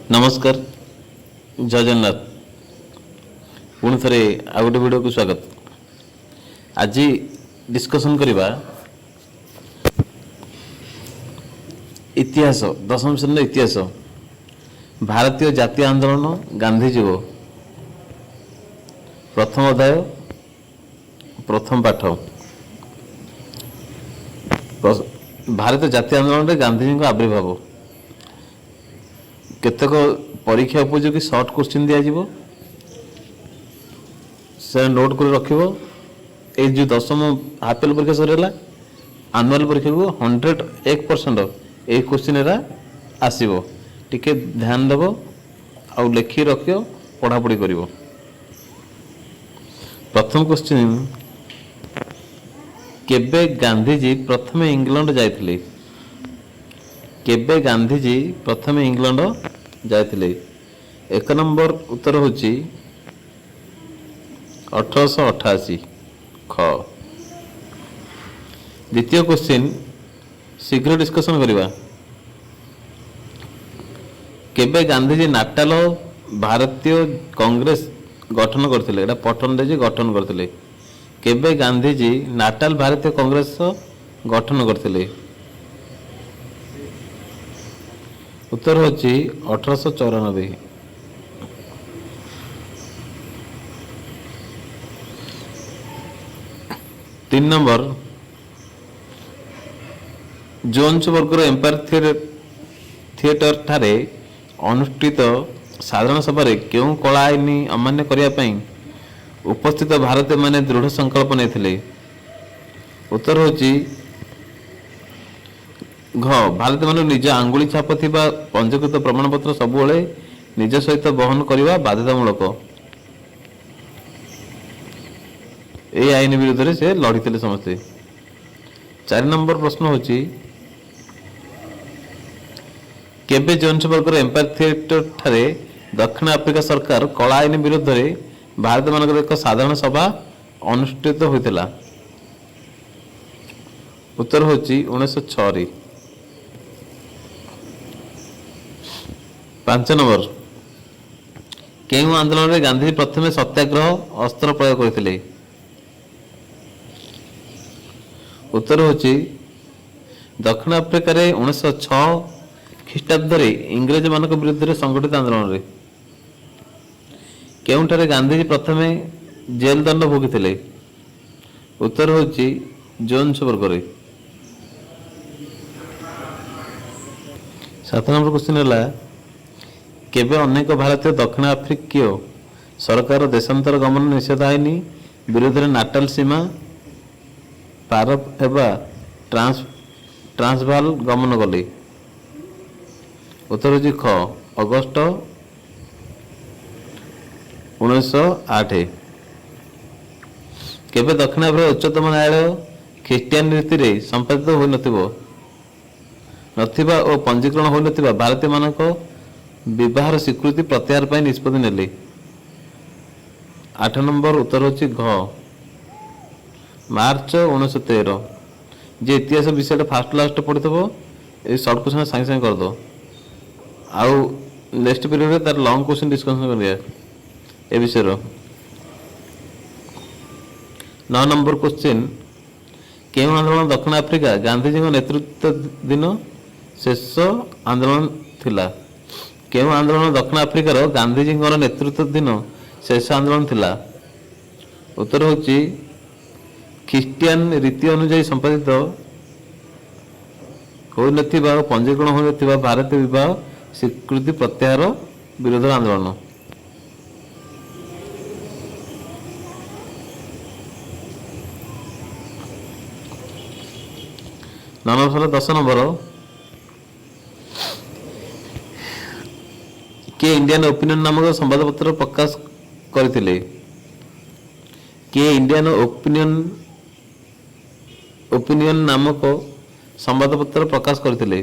नमस्कार जय जगन्नाथ पुणी थे आ गोटे वीडियो को स्वागत। आज डिस्कसन करवा इतिहास दशम श्रेणी इतिहास भारतीय जातीय आंदोलन गांधीजी प्रथम अध्याय प्रथम पाठ भारतीय जातीय आंदोलन में गांधीजी आविर्भाव केतक परीक्षा उपयोगी सर्ट क्वेश्चन दिज्व से नोट कर रख जो दशम हाफेल परीक्षा सरला आनुआल परीक्षा को 101% एक क्वेश्चन आसो टिके ध्यान देव आ लिखि रख पढ़ापढ़ी कर। प्रथम क्वेश्चन केबे गांधीजी प्रथम इंग्लैंड जाइथिले? केबे गांधीजी प्रथम इंग्लैंड जाइथिले? एक नंबर उत्तर होची 1888 ख। द्वितीय क्वेश्चन शीघ्र डिस्कशन करिवा। केबे गांधीजी नाटाल भारतीय कांग्रेस गठन करथिले? एटा पटन देजी गठन करथिले। केबे गांधीजी नाटाल भारतीय कांग्रेस गठन करथिले? उत्तर होची 1894। तीन नंबर जोन्सबर्गर एम्पायर थिएटर ठारे अनुष्ठित साधारण सभा क्यों कला आईन अमान्य करने उपस्थित भारतीय माने दृढ़ संकल्प नहीं? उत्तर होची घ भारत मान निज आंगुली छाप थिबा पंजीकृत प्रमाणपत्र सबुले निज सहित बहन करने बाध्यतामूलक। ये आईन विरुद्ध से लड़ी समस्ते। 4 नंबर प्रश्न होची केबे जोन्सबर्गर एम्पायर थिएटर ठारे दक्षिण आफ्रिका सरकार कला आईन विरुद्ध रे भारत मानकर एक साधारण सभा अनुष्ठित होइतिला? उत्तर होची 1906। 5 नंबर केउ आंदोलन में गांधी प्रथम सत्याग्रह अस्त्र प्रयोग करथिले? उत्तर होची दक्षिण आफ्रिका रे 1906 ख्रीष्टाब्द इंग्रेज मानक विरुद्ध संगठित आंदोलन रे। केउंठारे गांधीजी प्रथम जेल दंड भोगी? उत्तर होची जोन्सबर्गर। 7 नंबर क्वेश्चन है केबे अनेक भारतीय दक्षिण आफ्रिकीय सरकार देशांतर गमन निषेध आईन विरोध में नाटाल सीमा पार हेबा ट्रांसवाल गमन कले? उत्तर होची ख अगस्ट 1908। केबे दक्षिण आफ्रिका उच्चतम न्यायालय ख्रीष्टियान रीति संपादित हो नथिबा और पंजीकरण हो नथिबा भारतीय मानक विवाहर स्वीकृति प्रत्याहार पर निष्पत्ति नेले? 8 नंबर उत्तर होची घ मार्च 1913। जे इतिहास विषय फास्ट लास्ट पढ़ी ये सर्ट क्वेश्चन सागे सागे कर दो आउ नेक्स्ट पीरियड में तार लॉन्ग क्वेश्चन डिस्कशन करिया ए विषय। 9 नंबर क्वेश्चन केउं आंदोलन दक्षिण आफ्रिका गांधीजी नेतृत्व दिन शेष आंदोलन थिला? केउं आंदोलन दक्षिण आफ्रिकार गांधीजी नेतृत्व दिन शेष आंदोलन थिला? उत्तर होची ख्रीष्टियान रीति अनुसार संपादित हो नथिबा और पंजीकरण हो नथिबा भारतीय विवाह स्वीकृति प्रत्याहार विरोध आंदोलन। नंबर 10 नंबर के इंडियन ओपिनियन नामक संवादपत्र प्रकाश करथिले? के इंडियन ओपिनियन नामक संवादपत्र प्रकाश करथिले?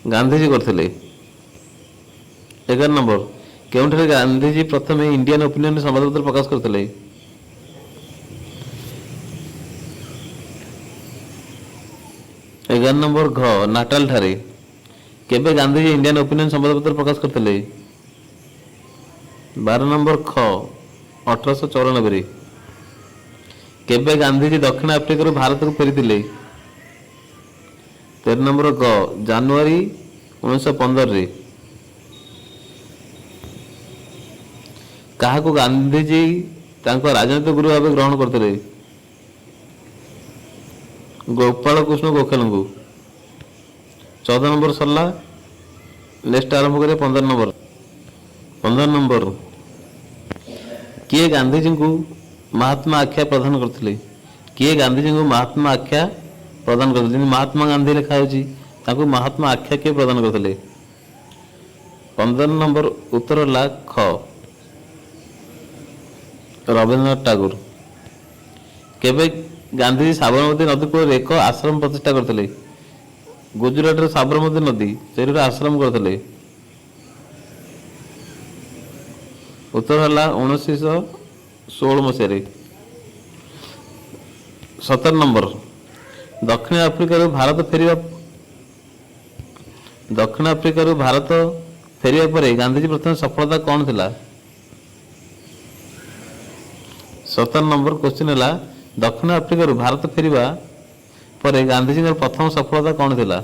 गांधीजी करथिले। 11 नंबर केउंठारे गांधीजी प्रथम इंडियन ओपिनियन संवादपत्र प्रकाश करथिले? 11 नंबर घ नाटाल ठारे केबे गांधीजी इंडियन ओपिनियन संवादपत्र प्रकाश करते? 12 नंबर ख 1894। केबे गांधीजी दक्षिण आफ्रिका भारत को फेरी? 13 नंबर ग जनवरी 1915। क्या गांधीजी राजनीतिक गुरु भाव ग्रहण करते? गोपाल कृष्ण गोखले को। 14 नंबर सरला। नेक्स्ट आरंभ करें 15 नंबर किए गांधीजी को महात्मा आख्या प्रदान करते? किए गांधीजी को महात्मा आख्या प्रदान करते? महात्मा गांधी लिखा हो महात्मा आख्या किए प्रदान करते? 15 नंबर उत्तर है ख रवींद्रनाथ टागोर। केबे गांधीजी साबरमती नदी कूल एक आश्रम प्रतिष्ठा करते? गुजरात साबरमती नदी से आश्रम करते? उत्तर है 1916 मसीह। 17 नंबर दक्षिण आफ्रिका भारत फेरिया पर गांधीजी प्रथम सफलता कौन थिला? 17 नंबर क्वेश्चन है दक्षिण आफ्रिका भारत फेरिया पर गांधीजी प्रथम सफलता कौन थिला?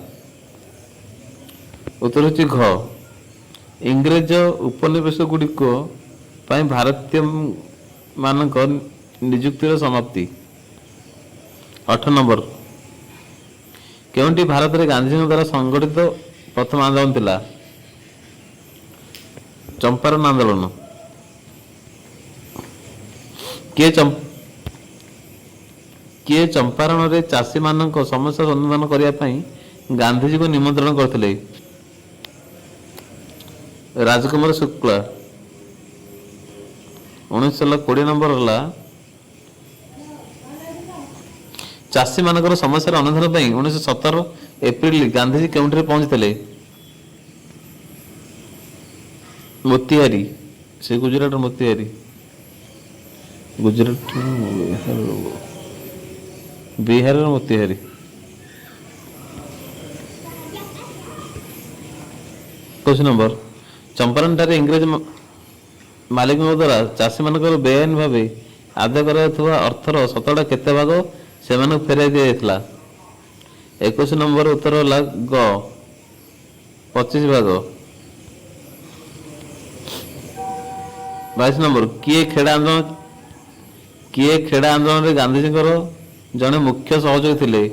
उत्तर होची घ इंग्रेज उपनिवेश गुड़िक भारतीय मानक नियुक्तिर समाप्ति। 8 नंबर केउंटी भारत में गांधीजी द्वारा संगठित प्रथम आंदोलन थिला? चंपारण आंदोलन। किए चंपारण रे चाषी मानक समस्या समाधान करने गांधीजी को निमंत्रण करते? राजकुमार शुक्ला। 1920 नंबर है चाषी मानकर समस्या अनुधान 1917 एप्रिल गांधीजी केउंठी पहुंचते? मोतिहारी से गुजरात मोतिहारी गुजरात बिहार मोतिहारी। क्वेश्चन नंबर चंपारण ठारे इंग्रेज मालिक द्वारा चाषी मान बेआईन भाव आदाय कर अर्थर शतकड़ा केते भाग से फेराई दि जाता? 21 नंबर उत्तर है ग 25 भाग। 22 नंबर किए खेड़ा आंदोलन रे गांधीजी जड़े मुख्य सहयोगी थिले?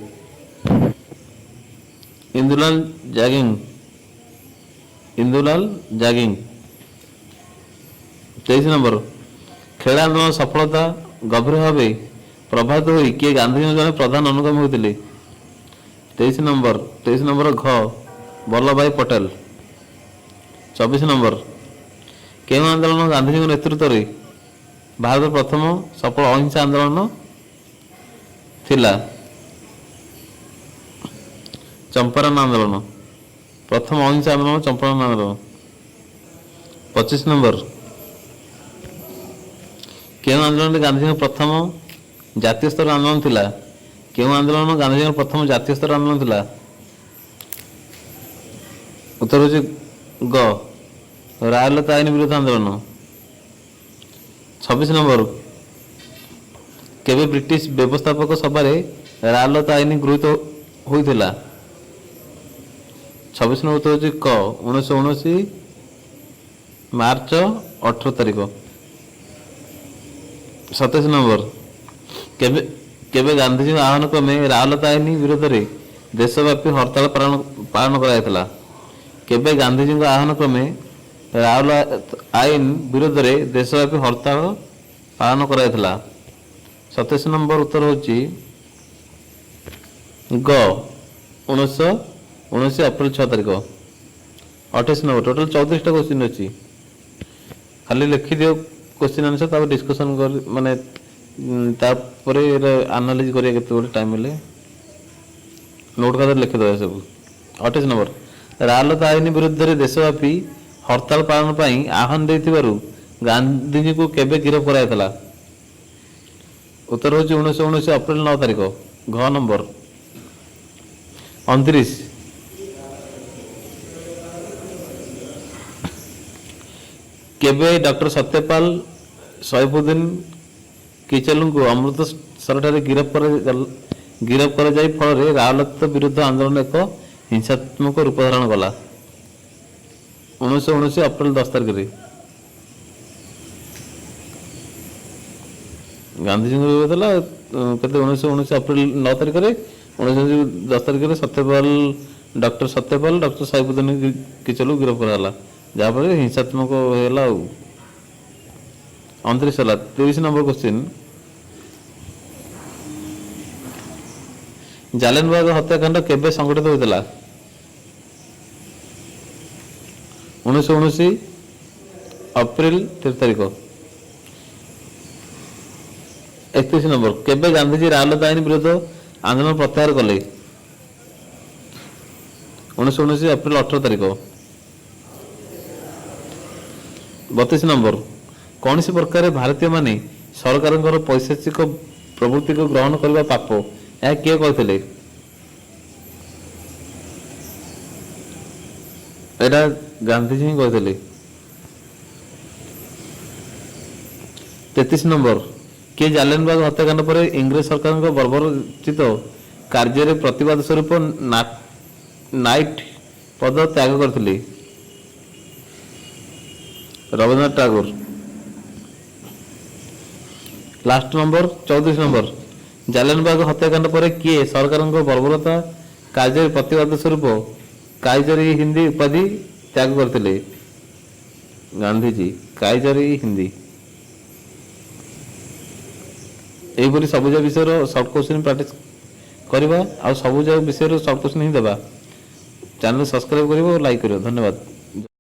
इंदुलाल जागिंग। 23 नंबर खेड़ा आंदोलन सफलता गभीर भाव प्रभावित हुई किए गांधीजी जड़े प्रधान अनुगामी होते? 23 नंबर घ वल्लभ भाई पटेल। 24 नंबर केउं आंदोलन गांधीजी नेतृत्व में भारत प्रथम सफल अहिंसा आंदोलन थिला? चंपारण आंदोलन। प्रथम अहिंसा आंदोलन चंपारण आंदोलन। 25 नंबर केउं आंदोलन गांधीजी प्रथम जातीय स्तर आंदोलन थिला? केउं आंदोलन गांधीजी प्रथम जातीय स्तर आंदोलन थिला? उत्तर होची ग रायलता आईन विरोध आंदोलन। 26 नंबर केबे ब्रिटिश व्यवस्थापक सभा रायलता आईन गृहीत होइथिला? 26 नंबर उत्तर होची क 1979 मार्च 18 तारीख। 27 नंबर केबे गांधीजी आह्वान क्रमे रायलता आईन विरोध में देशव्यापी हड़ताल पालन कराइथिला? केबे गांधीजी आह्वान क्रमे रायलता आईन विरोध में देशव्यापी हड़ताल पालन कराइथिला? 27 नंबर उत्तर होची ग 1979 अप्रैल 6 तारीख। 28 नंबर टोटल 34 क्वेश्चन अच्छी खाली लिखि दियो क्वेश्चन आंसर तब डिस्कशन कर माने तापरे एनालाइज करिया केते गोटे टाइम मिले नोट खातर लिखि दो सब। 28 नंबर रायलता आईन विरुद्ध रे देशव्यापी हड़ताल पालन पई आह्वान देथिबारु गांधीजी को केबे गिरफ्त कराइथला? उत्तर होची 1979 अप्रैल 9 तारीख। घ नंबर 29 କେବେ ଡକ୍ଟର ସତ୍ୟପାଲ ସୈଫୁଦ୍ଦିନ କିଚଲୁଙ୍କୁ ଅମୃତସରଠାରେ ଗିରଫ କରାଯାଇ ଫଳରେ ରାଓଲାତ ବିରୁଦ୍ଧ ଆନ୍ଦୋଳନ ଏକ ହିଂସାତ୍ମକ ରୂପ ଧାରଣ କଲା। 1919 ଅପ୍ରେଲ 10 ତାରିଖରେ ଗାନ୍ଧୀଜୀଙ୍କ ବିରୋଧ ହେଲା। କେତେ 1919 ଅପ୍ରେଲ 9 ତାରିଖରେ 1910 ତାରିଖରେ ଡକ୍ଟର ସତ୍ୟପାଲ ଡକ୍ଟର ସୈଫୁଦ୍ଦିନ କିଚଲୁ ଗିରଫ କରାଗଲା, ଯାହାଫଳରେ ହିଂସାତ୍ମକ ହେଲା। ଆଉ 29 ହେଲା। 23 ନମ୍ବର କ୍ୱେଶ୍ଚିନ୍, ଜାଲିଆନୱାଲାବାଗ ହତ୍ୟାକାଣ୍ଡ କେବେ ସଂଘଟିତ ହୋଇଥିଲା? 1919 ଅପ୍ରେଲ 13 ତାରିଖ। 31 ନମ୍ବର, କେବେ ଗାନ୍ଧୀଜୀ ରାଓଲାତ ଆଇନ ବିରୋଧ ଆନ୍ଦୋଳନ ପ୍ରତ୍ୟାହାର କଲେ? 1919 ଅପ୍ରେଲ 18 ତାରିଖ। 32 ନମ୍ବର, କୌଣସି ପ୍ରକାରେ ଭାରତୀୟମାନେ ସରକାରଙ୍କର ପୈଶାଚିକ ପ୍ରବୃତ୍ତିକୁ ଗ୍ରହଣ କରିବା ପାପ, ଏହା କିଏ କହିଥିଲେ? ଏଇଟା ଗାନ୍ଧୀଜୀ ହିଁ କହିଥିଲେ। 33 ନମ୍ବର, କିଏ ଜାଲିଆନୱାଲାବାଗ ହତ୍ୟାକାଣ୍ଡ ପରେ ଇଂରେଜ ସରକାରଙ୍କ ବର୍ବରୋଚିତ କାର୍ଯ୍ୟରେ ପ୍ରତିବାଦ ସ୍ୱରୂପ ନାଇଟ୍ ପଦ ତ୍ୟାଗ କରିଥିଲେ? Rabindranath Tagore. Last number 34 number, Jallianwala Bagh ହତ୍ୟାକାଣ୍ଡ ପରେ କିଏ ସରକାରଙ୍କ ବର୍ବରତା କାର୍ଯ୍ୟରେ ପ୍ରତିବାଦ ସ୍ୱରୂପ କାଇଜର ଇ ହିନ୍ଦୀ ଉପାଧି ତ୍ୟାଗ କରିଥିଲେ? ଗାନ୍ଧୀଜୀ। କାଇଜର ଇ ହିନ୍ଦୀ। ଏହିପରି ସବୁଜ ବିଷୟର ସର୍ଟ କୋଶ୍ଚିନ୍ ପ୍ରାକ୍ଟିସ୍ କରିବା, ଆଉ ସବୁଜ ବିଷୟର ସର୍ଟ କୋଶ୍ଚିନ୍ ହିଁ ଦେବା। ଚ୍ୟାନେଲ ସବସ୍କ୍ରାଇବ କରିବ ଓ ଲାଇକ୍ କରିବ। ଧନ୍ୟବାଦ।